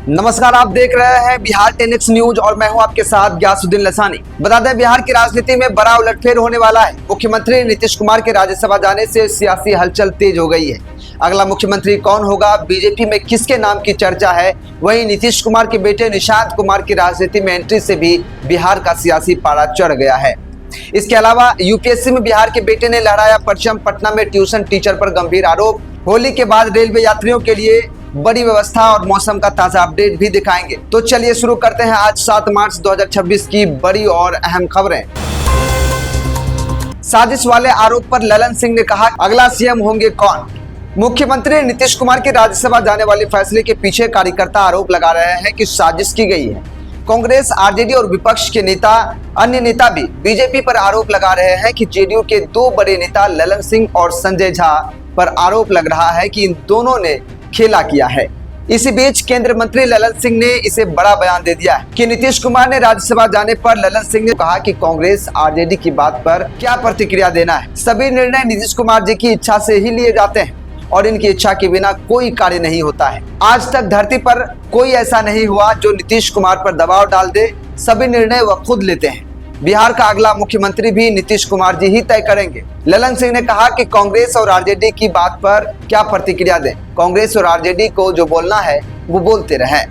नमस्कार, आप देख रहे हैं बिहार 10X न्यूज और मैं हूं आपके साथ ग्यासुद्दीन लसानी। बता दें, बिहार की राजनीति में बड़ा उलटफेर होने वाला है। मुख्यमंत्री नीतीश कुमार के राज्यसभा जाने से सियासी हलचल तेज हो गई है। अगला मुख्यमंत्री कौन होगा, बीजेपी में किसके नाम की चर्चा है। वहीं नीतीश कुमार के बेटे निशांत कुमार की राजनीति में एंट्री से भी बिहार का सियासी पारा चढ़ गया है। इसके अलावा यूपीएससी में बिहार के बेटे ने लहराया परचम, पटना में ट्यूशन टीचर पर गंभीर आरोप। होली के बाद रेलवे यात्रियों के लिए बड़ी व्यवस्था और मौसम का ताजा अपडेट भी दिखाएंगे। तो चलिए शुरू करते हैं आज 7 मार्च 2026 की बड़ी और अहम खबरें। साजिश वाले आरोप पर ललन सिंह ने कहा, अगला सीएम होंगे कौन। मुख्यमंत्री नीतीश कुमार के राज्यसभा जाने वाले फैसले के पीछे कार्यकर्ता आरोप लगा रहे हैं कि साजिश की गई है। कांग्रेस, आरजेडी और विपक्ष के नेता, अन्य नेता भी बीजेपी पर आरोप लगा रहे हैं कि जेडीयू के दो बड़े नेता ललन सिंह और संजय झा पर आरोप लग रहा है कि इन दोनों ने खेला किया है। इसी बीच केंद्रीय मंत्री ललन सिंह ने इसे बड़ा बयान दे दिया है कि नीतीश कुमार ने राज्यसभा जाने पर ललन सिंह ने कहा कि कांग्रेस, आरजेडी की बात पर क्या प्रतिक्रिया देना है। सभी निर्णय नीतीश कुमार जी की इच्छा से ही लिए जाते हैं और इनकी इच्छा के बिना कोई कार्य नहीं होता है। आज तक धरती पर कोई ऐसा नहीं हुआ जो नीतीश कुमार पर दबाव डाल दे। सभी निर्णय वह खुद लेते हैं। बिहार का अगला मुख्यमंत्री भी नीतीश कुमार जी ही तय करेंगे। ललन सिंह ने कहा कि कांग्रेस और आरजेडी की बात पर क्या प्रतिक्रिया दें। कांग्रेस और आरजेडी को जो बोलना है वो बोलते रहें।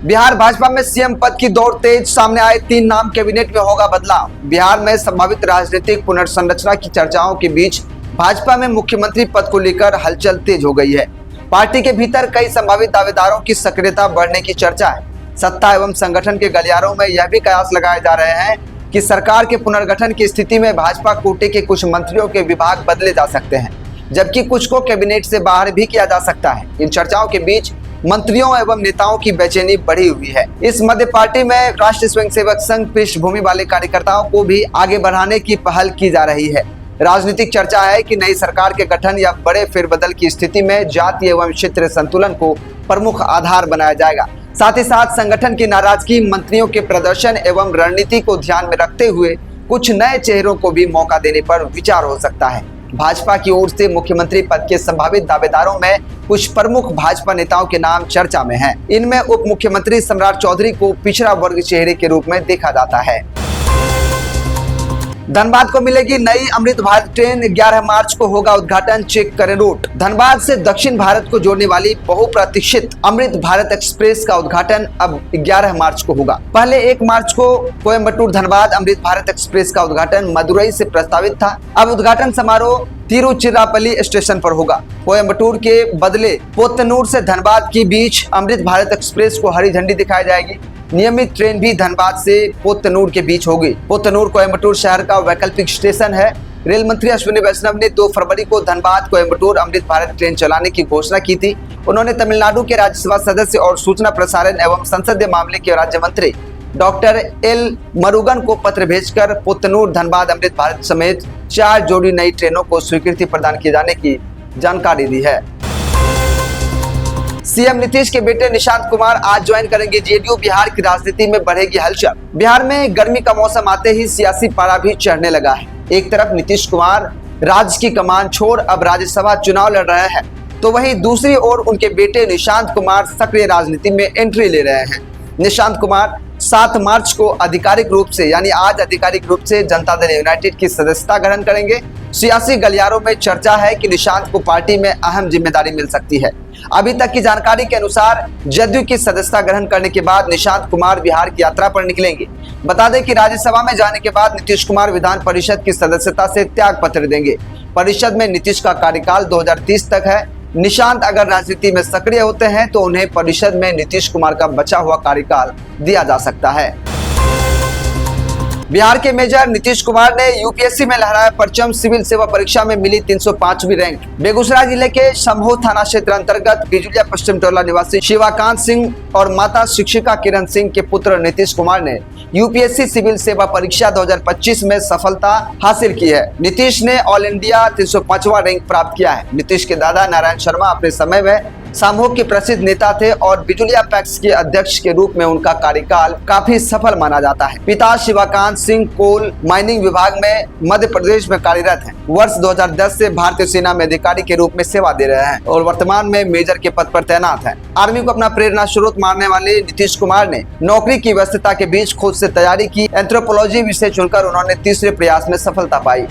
बिहार भाजपा में सीएम पद की दौड़ तेज, सामने आए 3 नाम, कैबिनेट में होगा बदलाव। बिहार में संभावित राजनीतिक पुनर्संरचना की चर्चाओं के बीच भाजपा में मुख्यमंत्री पद को लेकर हलचल तेज हो गई है। पार्टी के भीतर कई संभावित दावेदारों की सक्रियता बढ़ने की चर्चा है। सत्ता एवं संगठन के गलियारों में यह भी कयास लगाए जा रहे हैं कि सरकार के पुनर्गठन की स्थिति में भाजपा कोटे के कुछ मंत्रियों के विभाग बदले जा सकते हैं, जबकि कुछ को कैबिनेट से बाहर भी किया जा सकता है। इन चर्चाओं के बीच मंत्रियों एवं नेताओं की बेचैनी बढ़ी हुई है। इस मध्य पार्टी में राष्ट्रीय स्वयंसेवक संघ पृष्ठभूमि वाले कार्यकर्ताओं को भी आगे बढ़ाने की पहल की जा रही है। राजनीतिक चर्चा है कि नई सरकार के गठन या बड़े फेरबदल की स्थिति में जाति एवं क्षेत्रीय संतुलन को प्रमुख आधार बनाया जाएगा। साथ ही साथ संगठन की नाराजगी, मंत्रियों के प्रदर्शन एवं रणनीति को ध्यान में रखते हुए कुछ नए चेहरों को भी मौका देने पर विचार हो सकता है। भाजपा की ओर से मुख्यमंत्री पद के संभावित दावेदारों में कुछ प्रमुख भाजपा नेताओं के नाम चर्चा में हैं। इनमें उप मुख्यमंत्री सम्राट चौधरी को पिछड़ा वर्ग चेहरे के रूप में देखा जाता है। धनबाद को मिलेगी नई अमृत भारत ट्रेन, 11 मार्च को होगा उद्घाटन, चेक करें रूट। धनबाद से दक्षिण भारत को जोड़ने वाली बहुप्रतीक्षित अमृत भारत एक्सप्रेस का उद्घाटन अब 11 मार्च को होगा। पहले 1 मार्च को कोयम्बटूर धनबाद अमृत भारत एक्सप्रेस का उद्घाटन मदुरई से प्रस्तावित था। अब उद्घाटन समारोह तिरुचिरापल्ली स्टेशन पर होगा। कोयम्बटूर के बदले पोतनूर से धनबाद के बीच अमृत भारत एक्सप्रेस को हरी झंडी दिखाई जाएगी। नियमित ट्रेन भी धनबाद से पोतनूर के बीच होगी। पोतनूर कोयम्बटूर शहर का वैकल्पिक स्टेशन है। रेल मंत्री अश्विनी वैष्णव ने 2 फरवरी को धनबाद कोयम्बटूर अमृत भारत ट्रेन चलाने की घोषणा की थी। उन्होंने तमिलनाडु के राज्यसभा सदस्य और सूचना प्रसारण एवं संसदीय मामले के राज्य मंत्री डॉक्टर एल मरुगन को पत्र भेजकर पोतनूर धनबाद अमृत भारत समेत 4 जोड़ी नई ट्रेनों को स्वीकृति प्रदान किए जाने की जानकारी दी है। सीएम नीतीश के बेटे निशांत कुमार आज ज्वाइन करेंगे जेडीयू। बिहार की राजनीति में बढ़ेगी हलचल। बिहार में गर्मी का मौसम आते ही सियासी पारा भी चढ़ने लगा है। एक तरफ नीतीश कुमार राज्य की कमान छोड़ अब राज्यसभा चुनाव लड़ रहे हैं, तो वहीं दूसरी ओर उनके बेटे निशांत कुमार सक्रिय राजनीति में एंट्री ले रहे हैं। निशांत कुमार 7 मार्च को आधिकारिक रूप से यानी आज आधिकारिक रूप से जनता दल यूनाइटेड की सदस्यता ग्रहण करेंगे। सियासी गलियारों में चर्चा है कि निशांत को पार्टी में अहम जिम्मेदारी मिल सकती है। अभी तक की जानकारी के अनुसार जदयू की सदस्यता ग्रहण करने के बाद निशांत कुमार बिहार की यात्रा पर निकलेंगे। बता दें कि राज्यसभा में जाने के बाद नीतीश कुमार विधान परिषद की सदस्यता से त्याग पत्र देंगे। परिषद में नीतीश का कार्यकाल 2030 तक है। निशांत अगर राजनीति में सक्रिय होते हैं तो उन्हें परिषद में नीतीश कुमार का बचा हुआ कार्यकाल दिया जा सकता है। बिहार के मेजर नीतीश कुमार ने यूपीएससी में लहराया परचम, सिविल सेवा परीक्षा में मिली 305वीं रैंक। बेगूसराय जिले के शंभू थाना क्षेत्र अंतर्गत बिजुलिया पश्चिम टोला निवासी शिवाकांत सिंह और माता शिक्षिका किरण सिंह के पुत्र नीतीश कुमार ने यूपीएससी सिविल सेवा परीक्षा 2025 में सफलता हासिल की है। नीतीश ने ऑल इंडिया 305वां रैंक प्राप्त किया है। नीतीश के दादा नारायण शर्मा अपने समय में सामूहिक के प्रसिद्ध नेता थे और बिजुलिया पैक्स के अध्यक्ष के रूप में उनका कार्यकाल काफी सफल माना जाता है। पिता शिवाकांत सिंह कोल माइनिंग विभाग में मध्य प्रदेश में कार्यरत हैं। वर्ष 2010 से भारतीय सेना में अधिकारी के रूप में सेवा दे रहे हैं और वर्तमान में मेजर के पद पर तैनात हैं। आर्मी को अपना प्रेरणा स्रोत मानने वाले नीतीश कुमार ने नौकरी की व्यस्तता के बीच खुद से तैयारी की। एंथ्रोपोलॉजी विषय चुनकर उन्होंने तीसरे प्रयास में सफलता पाई।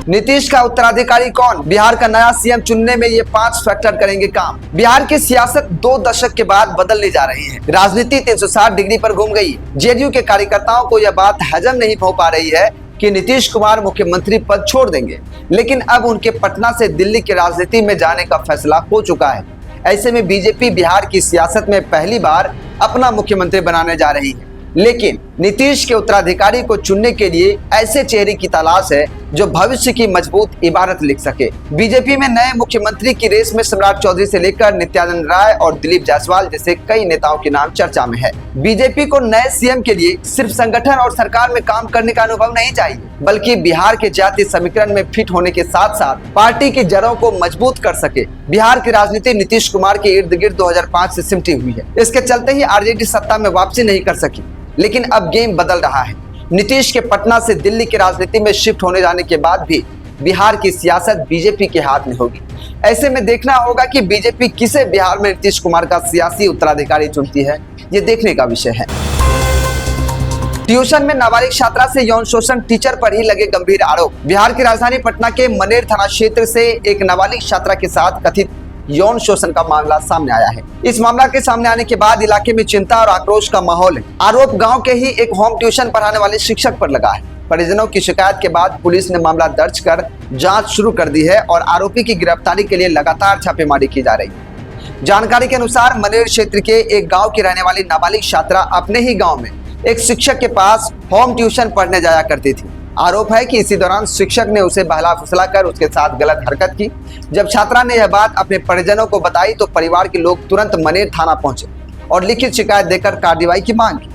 नीतीश का उत्तराधिकारी कौन? बिहार का नया सीएम चुनने में ये 5 फैक्टर करेंगे काम। बिहार की सियासत 2 दशक के बाद बदलने जा रही है। राजनीति 360 डिग्री पर घूम गई। जेडीयू के कार्यकर्ताओं को यह बात हजम नहीं हो पा रही है कि नीतीश कुमार मुख्यमंत्री पद छोड़ देंगे, लेकिन अब उनके पटना से दिल्ली की राजनीति में जाने का फैसला हो चुका है। ऐसे में बीजेपी बिहार की सियासत में पहली बार अपना मुख्यमंत्री बनाने जा रही है, लेकिन नीतीश के उत्तराधिकारी को चुनने के लिए ऐसे चेहरे की तलाश है जो भविष्य की मजबूत इबारत लिख सके। बीजेपी में नए मुख्यमंत्री की रेस में सम्राट चौधरी से लेकर नित्यानंद राय और दिलीप जायसवाल जैसे कई नेताओं के नाम चर्चा में है। बीजेपी को नए सीएम के लिए सिर्फ संगठन और सरकार में काम करने का अनुभव नहीं चाहिए, बल्कि बिहार के जातीय समीकरण में फिट होने के साथ साथ पार्टी की जड़ों को मजबूत कर सके। बिहार की राजनीति नीतीश कुमार के इर्द गिर्द 2005 से सिमटी हुई है। इसके चलते ही आरजेडी सत्ता में वापसी नहीं कर सकी, लेकिन अब गेम बदल रहा है। नीतीश के पटना से दिल्ली की राजनीति में शिफ्ट होने जाने के बाद भी बिहार की सियासत बीजेपी के हाथ में होगी। ऐसे में देखना होगा कि बीजेपी किसे बिहार में नीतीश कुमार का सियासी उत्तराधिकारी चुनती है, ये देखने का विषय है। ट्यूशन में नाबालिग छात्रा से यौन शोषण, टीचर पर ही लगे गंभीर आरोप। बिहार की राजधानी पटना के मनेर थाना क्षेत्र से एक नाबालिग छात्रा के साथ कथित यौन शोषण का मामला सामने आया है। इस मामला के सामने आने के बाद इलाके में चिंता और आक्रोश का माहौल है। आरोप गांव के ही एक होम ट्यूशन पढ़ाने वाले शिक्षक पर लगा है। परिजनों की शिकायत के बाद पुलिस ने मामला दर्ज कर जांच शुरू कर दी है और आरोपी की गिरफ्तारी के लिए लगातार छापेमारी की जा रही है। जानकारी के अनुसार मनेर क्षेत्र के एक गाँव की रहने वाली नाबालिग छात्रा अपने ही गाँव में एक शिक्षक के पास होम ट्यूशन पढ़ने जाया करती थी। आरोप है कि इसी दौरान शिक्षक ने उसे बहला फुसला कर उसके साथ गलत हरकत की। जब छात्रा ने यह बात अपने परिजनों को बताई तो परिवार के लोग तुरंत मनेर थाना पहुंचे और लिखित शिकायत देकर कार्रवाई की मांग की।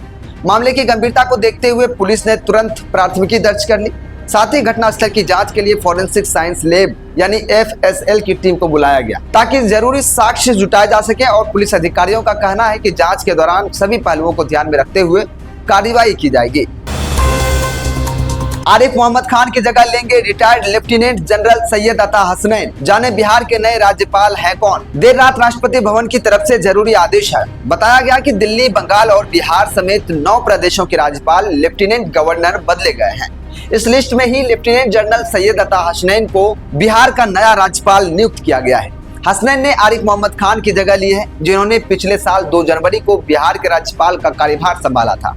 मामले की गंभीरता को देखते हुए पुलिस ने तुरंत प्राथमिकी दर्ज कर ली। साथ ही घटनास्थल की जांच के लिए फॉरेंसिक साइंस लैब यानी FSL की टीम को बुलाया गया ताकि जरूरी साक्ष्य जुटाए जा सके और पुलिस अधिकारियों का कहना है कि जांच के दौरान सभी पहलुओं को ध्यान में रखते हुए कार्रवाई की जाएगी। आरिफ मोहम्मद खान की जगह लेंगे रिटायर्ड लेफ्टिनेंट जनरल सैयद अता हसनैन। जाने बिहार के नए राज्यपाल हैं कौन? देर रात राष्ट्रपति भवन की तरफ से जरूरी आदेश है। बताया गया कि दिल्ली, बंगाल और बिहार समेत 9 प्रदेशों के राज्यपाल लेफ्टिनेंट गवर्नर बदले गए हैं। इस लिस्ट में ही लेफ्टिनेंट जनरल सैयद अता हसनैन को बिहार का नया राज्यपाल नियुक्त किया गया है। हसनैन ने आरिफ मोहम्मद खान की जगह ली है, जिन्होंने पिछले साल 2 जनवरी को बिहार के राज्यपाल का कार्यभार संभाला था।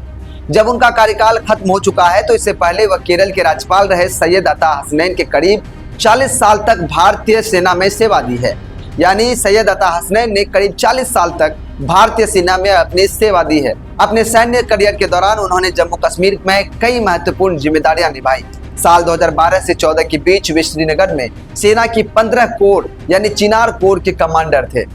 जब उनका कार्यकाल खत्म हो चुका है तो इससे पहले वह केरल के राज्यपाल रहे सैयद अता हसनैन के करीब 40 साल तक भारतीय सेना में सेवा दी है। यानी सैयद अता हसनैन ने करीब 40 साल तक भारतीय सेना में अपनी सेवा दी है। अपने सैन्य करियर के दौरान उन्होंने जम्मू कश्मीर में कई महत्वपूर्ण जिम्मेदारियां निभाई। साल 2012 से 14 के बीच वे श्रीनगर में सेना की 15 कोर यानी चिनार कोर के कमांडर थे।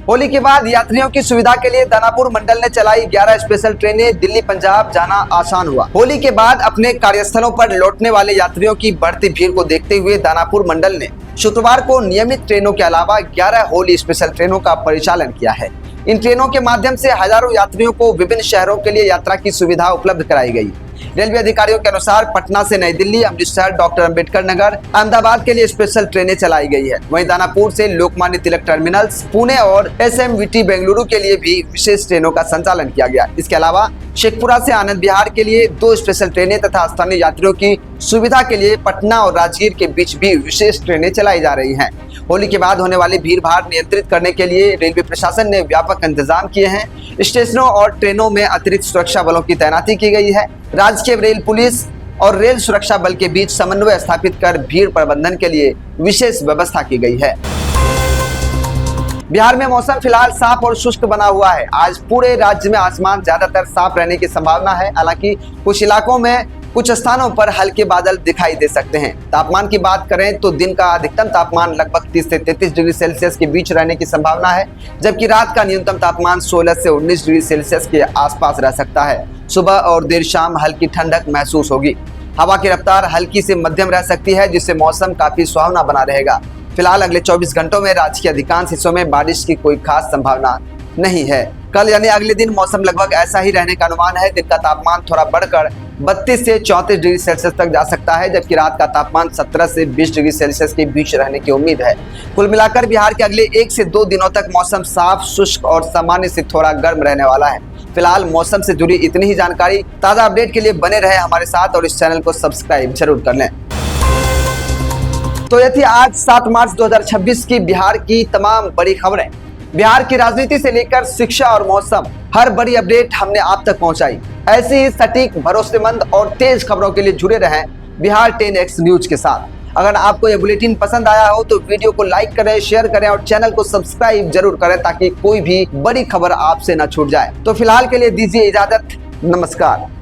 होली के बाद यात्रियों की सुविधा के लिए दानापुर मंडल ने चलाई 11 स्पेशल ट्रेनें। दिल्ली पंजाब जाना आसान हुआ। होली के बाद अपने कार्यस्थलों पर लौटने वाले यात्रियों की बढ़ती भीड़ को देखते हुए दानापुर मंडल ने शुक्रवार को नियमित ट्रेनों के अलावा 11 होली स्पेशल ट्रेनों का परिचालन किया है। इन ट्रेनों के माध्यम से हजारों यात्रियों को विभिन्न शहरों के लिए यात्रा की सुविधा उपलब्ध कराई गई। रेलवे अधिकारियों के अनुसार पटना से नई दिल्ली, अमृतसर, डॉक्टर अंबेडकर नगर, अहमदाबाद के लिए स्पेशल ट्रेनें चलाई गई है। वहीं दानापुर से लोकमान्य तिलक टर्मिनल्स, पुणे और SMVT बेंगलुरु के लिए भी विशेष ट्रेनों का संचालन किया गया। इसके अलावा शेखपुरा से आनंद विहार के लिए 2 स्पेशल ट्रेनें तथा स्थानीय यात्रियों की सुविधा के लिए पटना और राजगीर के बीच भी विशेष ट्रेनें चलाई जा रही हैं। होली के बाद होने वाली भीड़ भाड़ नियंत्रित करने के लिए रेलवे प्रशासन ने व्यापक इंतजाम किए हैं। स्टेशनों और ट्रेनों में अतिरिक्त सुरक्षा बलों की तैनाती की गई है। राज्य के रेल पुलिस और रेल सुरक्षा बल के बीच समन्वय स्थापित कर भीड़ प्रबंधन के लिए विशेष व्यवस्था की गई है। बिहार में मौसम फिलहाल साफ और शुष्क बना हुआ है। आज पूरे राज्य में आसमान ज्यादातर साफ रहने की संभावना है। हालांकि कुछ इलाकों में कुछ स्थानों पर हल्के बादल दिखाई दे सकते हैं। तापमान की बात करें तो दिन का अधिकतम तापमान लगभग 30 से 33 डिग्री सेल्सियस के बीच रहने की संभावना है, जबकि रात का न्यूनतम तापमान 16 से 19 डिग्री सेल्सियस के आसपास रह सकता है। सुबह और देर शाम हल्की ठंडक महसूस होगी। हवा की रफ्तार हल्की से मध्यम रह सकती है, जिससे मौसम काफी सुहावना बना रहेगा। फिलहाल अगले 24 घंटों में राज्य के अधिकांश हिस्सों में बारिश की कोई खास संभावना नहीं है। कल यानी अगले दिन मौसम लगभग ऐसा ही रहने का अनुमान है। दिन का तापमान थोड़ा बढ़कर 32 से 34 डिग्री सेल्सियस तक जा सकता है, जबकि रात का तापमान 17 से 20 डिग्री सेल्सियस के बीच रहने की उम्मीद है। कुल मिलाकर बिहार के अगले 1 से 2 दिनों तक मौसम साफ, शुष्क और सामान्य से थोड़ा गर्म रहने वाला है। फिलहाल मौसम से जुड़ी इतनी ही जानकारी। ताज़ा अपडेट के लिए बने रहे हमारे साथ और इस चैनल को सब्सक्राइब जरूर कर लें। तो ये थी आज 7 मार्च 2026 की बिहार की तमाम बड़ी खबरें। बिहार की राजनीति से लेकर शिक्षा और मौसम, हर बड़ी अपडेट हमने आप तक पहुंचाई। ऐसी ही सटीक, भरोसेमंद और तेज खबरों के लिए जुड़े रहें बिहार 10X न्यूज के साथ। अगर आपको यह बुलेटिन पसंद आया हो तो वीडियो को लाइक करें, शेयर करें और चैनल को सब्सक्राइब जरूर करें, ताकि कोई भी बड़ी खबर आपसे न छूट जाए। तो फिलहाल के लिए दीजिए इजाजत। नमस्कार।